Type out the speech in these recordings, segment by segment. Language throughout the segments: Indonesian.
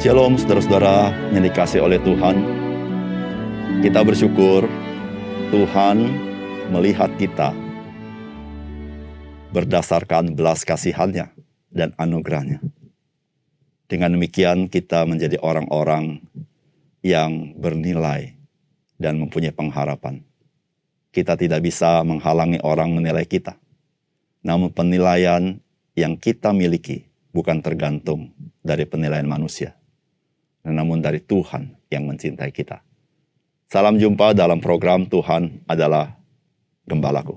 Shalom saudara-saudara yang dikasihi oleh Tuhan. Kita bersyukur Tuhan melihat kita berdasarkan belas kasihan-Nya dan anugerah-Nya. Dengan demikian kita menjadi orang-orang yang bernilai dan mempunyai pengharapan. Kita tidak bisa menghalangi orang menilai kita. Namun penilaian yang kita miliki bukan tergantung dari penilaian manusia, namun dari Tuhan yang mencintai kita. Salam jumpa dalam program Tuhan adalah Gembalaku.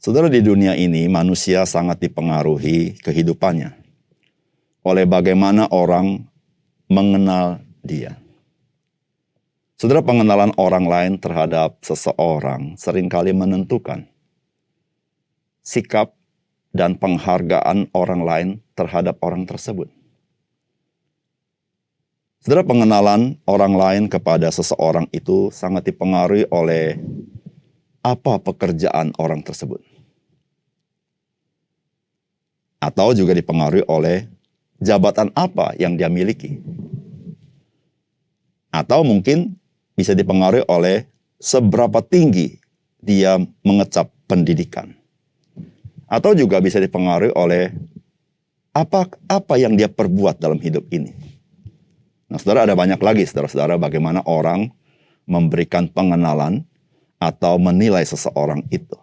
Saudara, di dunia ini manusia sangat dipengaruhi kehidupannya oleh bagaimana orang mengenal dia. Saudara, pengenalan orang lain terhadap seseorang seringkali menentukan sikap dan penghargaan orang lain terhadap orang tersebut. Saudara, pengenalan orang lain kepada seseorang itu sangat dipengaruhi oleh apa pekerjaan orang tersebut. Atau juga dipengaruhi oleh jabatan apa yang dia miliki. Atau mungkin bisa dipengaruhi oleh seberapa tinggi dia mengecap pendidikan. Atau juga bisa dipengaruhi oleh apa yang dia perbuat dalam hidup ini. Nah, saudara, ada banyak lagi, saudara-saudara, bagaimana orang memberikan pengenalan atau menilai seseorang itu.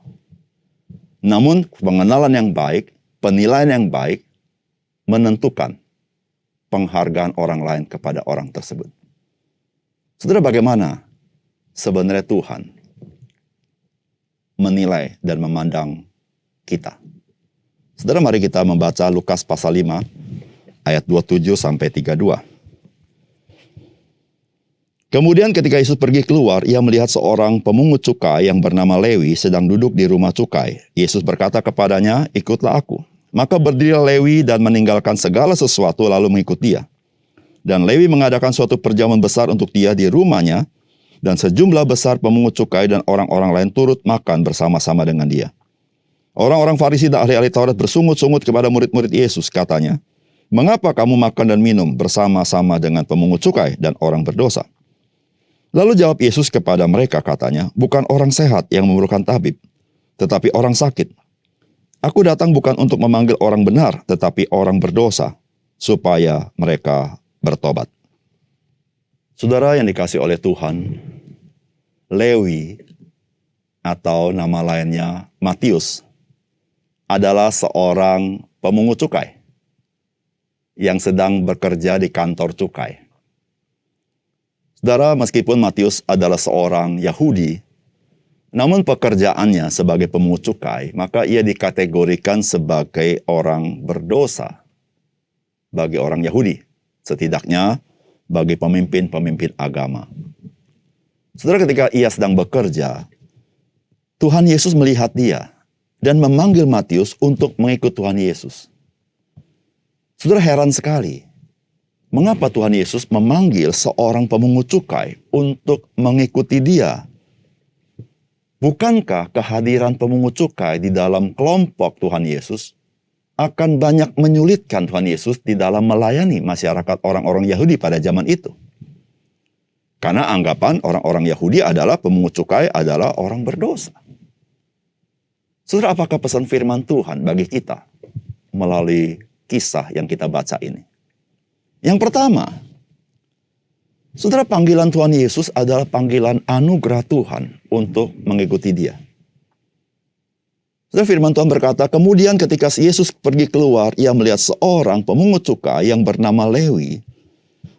Namun, pengenalan yang baik, penilaian yang baik, menentukan penghargaan orang lain kepada orang tersebut. Saudara, bagaimana sebenarnya Tuhan menilai dan memandang kita? Saudara, mari kita membaca Lukas pasal 5, ayat 27-32. Kemudian ketika Yesus pergi keluar, ia melihat seorang pemungut cukai yang bernama Lewi sedang duduk di rumah cukai. Yesus berkata kepadanya, "Ikutlah aku." Maka berdirilah Lewi dan meninggalkan segala sesuatu lalu mengikut dia. Dan Lewi mengadakan suatu perjamuan besar untuk dia di rumahnya, dan sejumlah besar pemungut cukai dan orang-orang lain turut makan bersama-sama dengan dia. Orang-orang Farisi dan ahli-ahli Taurat bersungut-sungut kepada murid-murid Yesus, katanya, "Mengapa kamu makan dan minum bersama-sama dengan pemungut cukai dan orang berdosa?" Lalu jawab Yesus kepada mereka, katanya, "Bukan orang sehat yang memerlukan tabib, tetapi orang sakit. Aku datang bukan untuk memanggil orang benar, tetapi orang berdosa, supaya mereka bertobat." Saudara yang dikasihi oleh Tuhan, Lewi atau nama lainnya Matius adalah seorang pemungut cukai yang sedang bekerja di kantor cukai. Saudara, meskipun Matius adalah seorang Yahudi, namun pekerjaannya sebagai pemungut cukai, maka ia dikategorikan sebagai orang berdosa bagi orang Yahudi, setidaknya bagi pemimpin-pemimpin agama. Saudara, ketika ia sedang bekerja, Tuhan Yesus melihat dia dan memanggil Matius untuk mengikut Tuhan Yesus. Saudara, heran sekali. Mengapa Tuhan Yesus memanggil seorang pemungut cukai untuk mengikuti dia? Bukankah kehadiran pemungut cukai di dalam kelompok Tuhan Yesus akan banyak menyulitkan Tuhan Yesus di dalam melayani masyarakat orang-orang Yahudi pada zaman itu? Karena anggapan orang-orang Yahudi adalah pemungut cukai adalah orang berdosa. Saudara, apakah pesan firman Tuhan bagi kita melalui kisah yang kita baca ini? Yang pertama, saudara, panggilan Tuhan Yesus adalah panggilan anugerah Tuhan untuk mengikuti dia. Saudara, firman Tuhan berkata, kemudian ketika Yesus pergi keluar, ia melihat seorang pemungut cukai yang bernama Lewi,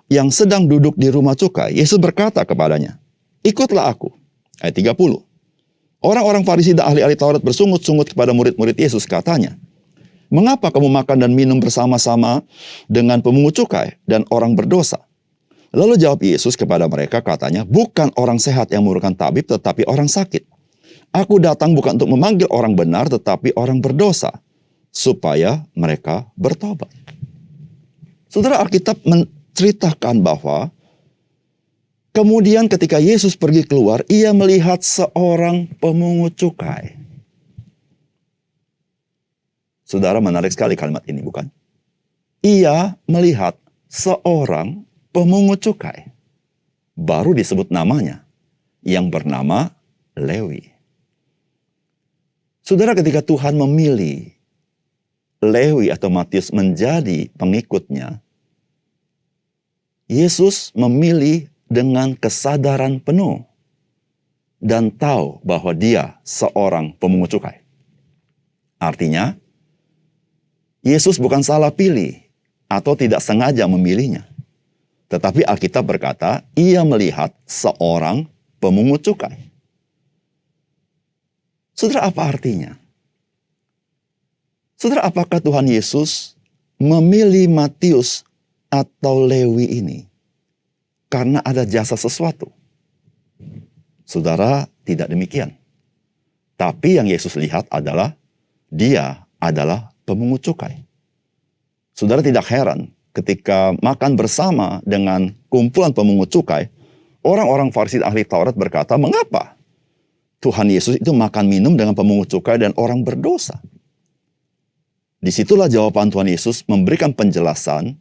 yang sedang duduk di rumah cukai. Yesus berkata kepadanya, "Ikutlah aku." Ayat 30. Orang-orang Farisi dan ahli-ahli Taurat bersungut-sungut kepada murid-murid Yesus, katanya, "Mengapa kamu makan dan minum bersama-sama dengan pemungut cukai dan orang berdosa?" Lalu jawab Yesus kepada mereka, katanya, "Bukan orang sehat yang memerlukan tabib, tetapi orang sakit. Aku datang bukan untuk memanggil orang benar, tetapi orang berdosa, supaya mereka bertobat." Saudara, Alkitab menceritakan bahwa kemudian ketika Yesus pergi keluar, ia melihat seorang pemungut cukai. Saudara, menarik sekali kalimat ini, bukan? Ia melihat seorang pemungut cukai. Baru disebut namanya, yang bernama Lewi. Saudara, ketika Tuhan memilih Lewi atau Matius menjadi pengikutnya, Yesus memilih dengan kesadaran penuh dan tahu bahwa dia seorang pemungut cukai. Artinya, Yesus bukan salah pilih atau tidak sengaja memilihnya. Tetapi Alkitab berkata, ia melihat seorang pemungut cukai. Saudara, apa artinya? Saudara, apakah Tuhan Yesus memilih Matius atau Lewi ini karena ada jasa sesuatu? Saudara, tidak demikian. Tapi yang Yesus lihat adalah dia adalah pemungut cukai. Saudara, tidak heran ketika makan bersama dengan kumpulan pemungut cukai, orang-orang Farisi ahli Taurat berkata, mengapa Tuhan Yesus itu makan minum dengan pemungut cukai dan orang berdosa? Disitulah jawaban Tuhan Yesus memberikan penjelasan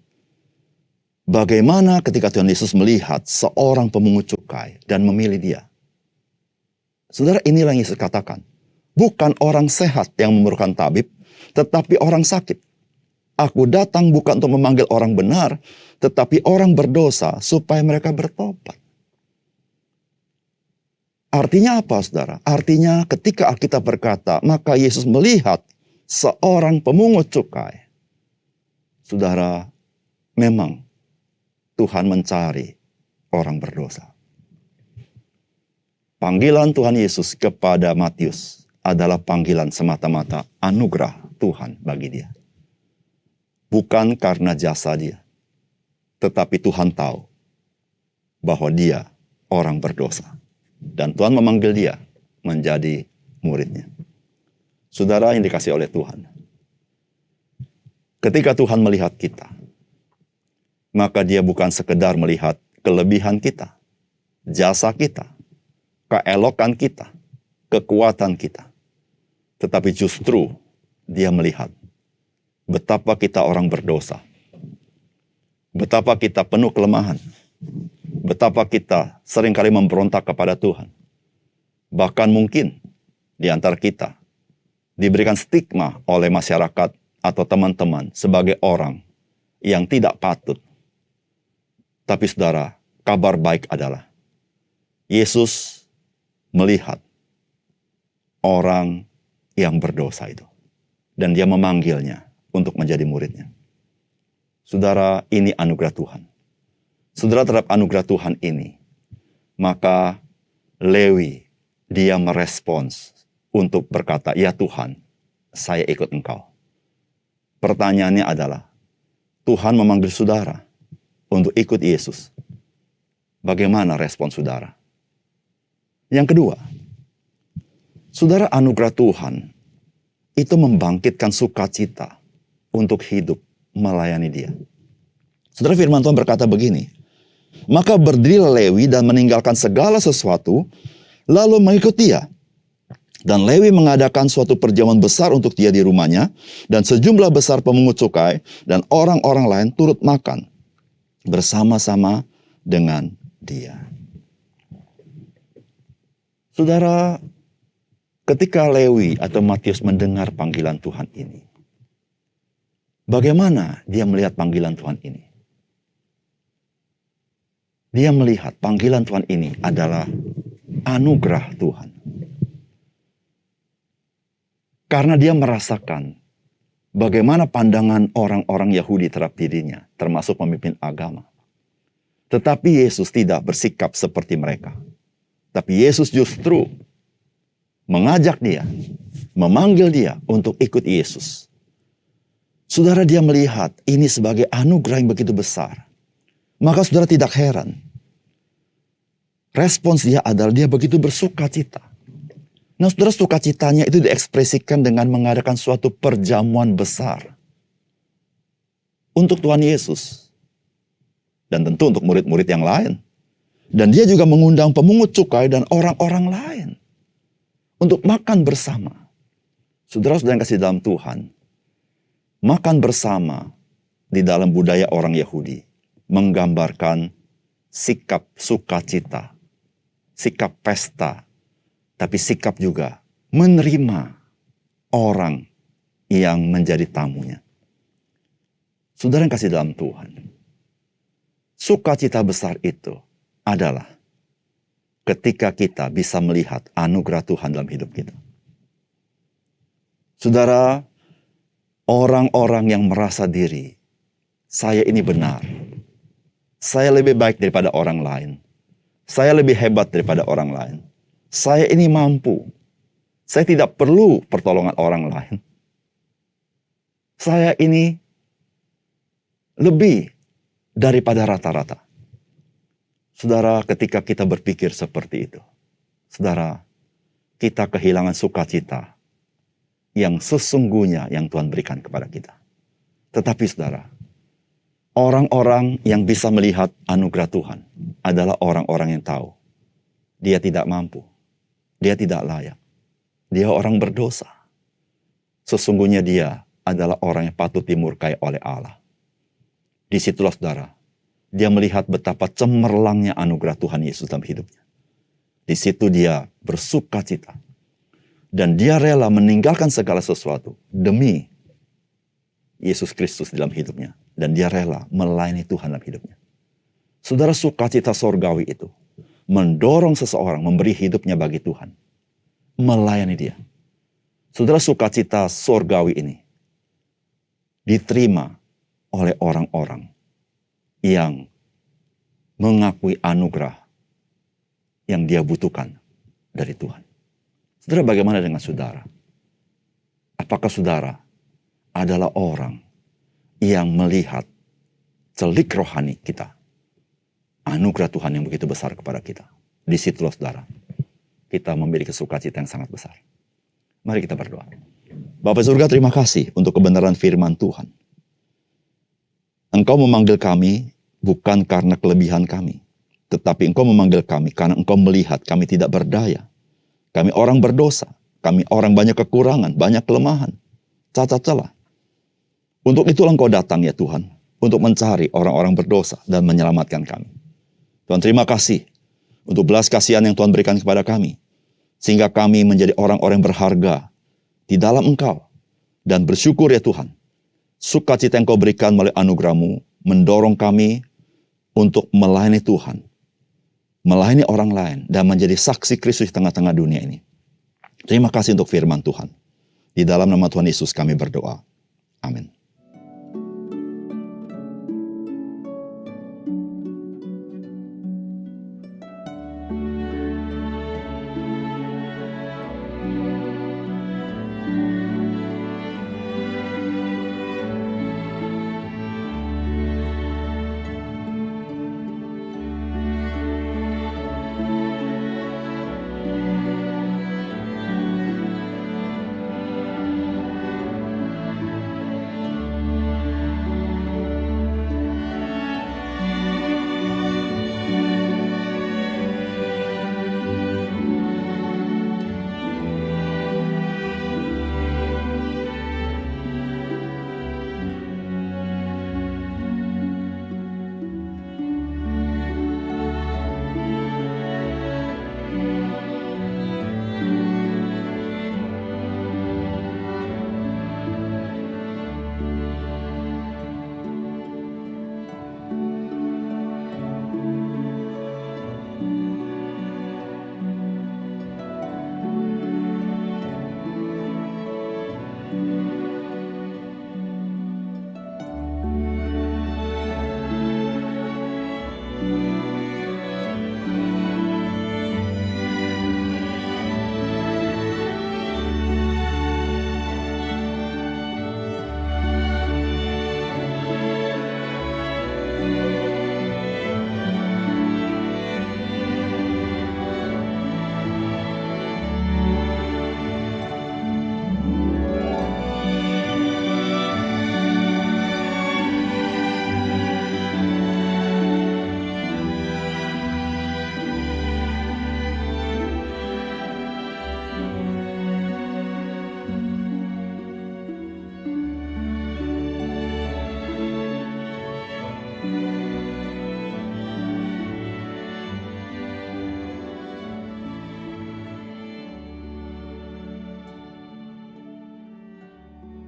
bagaimana ketika Tuhan Yesus melihat seorang pemungut cukai dan memilih dia. Saudara, inilah yang Yesus katakan. Bukan orang sehat yang memerlukan tabib, tetapi orang sakit. Aku datang bukan untuk memanggil orang benar, tetapi orang berdosa supaya mereka bertobat. Artinya apa, saudara? Artinya ketika Alkitab berkata, maka Yesus melihat seorang pemungut cukai. Saudara, memang Tuhan mencari orang berdosa. Panggilan Tuhan Yesus kepada Matius adalah panggilan semata-mata anugerah Tuhan bagi dia. Bukan karena jasa dia. Tetapi Tuhan tahu bahwa dia orang berdosa. Dan Tuhan memanggil dia menjadi muridnya. Saudara yang dikasihi oleh Tuhan. Ketika Tuhan melihat kita, maka dia bukan sekedar melihat kelebihan kita, jasa kita, keelokan kita, kekuatan kita. Tetapi justru dia melihat betapa kita orang berdosa. Betapa kita penuh kelemahan. Betapa kita seringkali memberontak kepada Tuhan. Bahkan mungkin di antara kita diberikan stigma oleh masyarakat atau teman-teman sebagai orang yang tidak patut. Tapi saudara, kabar baik adalah Yesus melihat orang yang berdosa itu. Dan dia memanggilnya untuk menjadi muridnya. Saudara, ini anugerah Tuhan. Saudara, terhadap anugerah Tuhan ini, maka Lewi, dia merespons untuk berkata, ya Tuhan, saya ikut engkau. Pertanyaannya adalah, Tuhan memanggil saudara untuk ikut Yesus. Bagaimana respon saudara? Yang kedua, saudara, anugerah Tuhan itu membangkitkan sukacita untuk hidup melayani dia. Saudara, firman Tuhan berkata begini, maka berdirilah Lewi dan meninggalkan segala sesuatu, lalu mengikut dia. Dan Lewi mengadakan suatu perjamuan besar untuk dia di rumahnya, dan sejumlah besar pemungut cukai dan orang-orang lain turut makan bersama-sama dengan dia. Saudara, ketika Lewi atau Matius mendengar panggilan Tuhan ini, bagaimana dia melihat panggilan Tuhan ini? Dia melihat panggilan Tuhan ini adalah anugerah Tuhan. Karena dia merasakan bagaimana pandangan orang-orang Yahudi terhadap dirinya, termasuk pemimpin agama. Tetapi Yesus tidak bersikap seperti mereka. Tapi Yesus justru mengajak dia, memanggil dia untuk ikut Yesus. Saudara, dia melihat ini sebagai anugerah yang begitu besar. Maka saudara tidak heran. Respons dia adalah dia begitu bersuka cita. Nah, saudara, sukacitanya itu diekspresikan dengan mengadakan suatu perjamuan besar untuk Tuhan Yesus. Dan tentu untuk murid-murid yang lain. Dan dia juga mengundang pemungut cukai dan orang-orang lain untuk makan bersama. Saudara-saudara yang kasih dalam Tuhan, makan bersama di dalam budaya orang Yahudi menggambarkan sikap sukacita, sikap pesta, tapi sikap juga menerima orang yang menjadi tamunya. Saudara yang kasih dalam Tuhan, sukacita besar itu adalah ketika kita bisa melihat anugerah Tuhan dalam hidup kita. Saudara, orang-orang yang merasa diri, saya ini benar, saya lebih baik daripada orang lain, saya lebih hebat daripada orang lain, saya ini mampu, saya tidak perlu pertolongan orang lain, saya ini lebih daripada rata-rata. Saudara, ketika kita berpikir seperti itu, saudara, kita kehilangan sukacita yang sesungguhnya yang Tuhan berikan kepada kita. Tetapi saudara, orang-orang yang bisa melihat anugerah Tuhan adalah orang-orang yang tahu dia tidak mampu, dia tidak layak, dia orang berdosa. Sesungguhnya dia adalah orang yang patut dimurkai oleh Allah. Disitulah saudara, dia melihat betapa cemerlangnya anugerah Tuhan Yesus dalam hidupnya. Di situ dia bersukacita. Dan dia rela meninggalkan segala sesuatu demi Yesus Kristus dalam hidupnya. Dan dia rela melayani Tuhan dalam hidupnya. Saudara, sukacita sorgawi itu mendorong seseorang memberi hidupnya bagi Tuhan. Melayani dia. Saudara, sukacita sorgawi ini diterima oleh orang-orang yang mengakui anugerah yang dia butuhkan dari Tuhan. Saudara, bagaimana dengan saudara? Apakah saudara adalah orang yang melihat celik rohani kita? Anugerah Tuhan yang begitu besar kepada kita. Di situlah saudara, kita memiliki sukacita yang sangat besar. Mari kita berdoa. Bapa surga, terima kasih untuk kebenaran firman Tuhan. Engkau memanggil kami bukan karena kelebihan kami, tetapi Engkau memanggil kami karena Engkau melihat kami tidak berdaya. Kami orang berdosa, kami orang banyak kekurangan, banyak kelemahan, cacat celah. Untuk itulah Engkau datang ya Tuhan, untuk mencari orang-orang berdosa dan menyelamatkan kami. Tuhan, terima kasih untuk belas kasihan yang Tuhan berikan kepada kami, sehingga kami menjadi orang-orang yang berharga di dalam Engkau. Dan bersyukur ya Tuhan, sukacita yang Kau berikan melalui anugerah-Mu mendorong kami untuk melayani Tuhan, melayani orang lain, dan menjadi saksi Kristus di tengah-tengah dunia ini. Terima kasih untuk firman Tuhan. Di dalam nama Tuhan Yesus kami berdoa. Amin.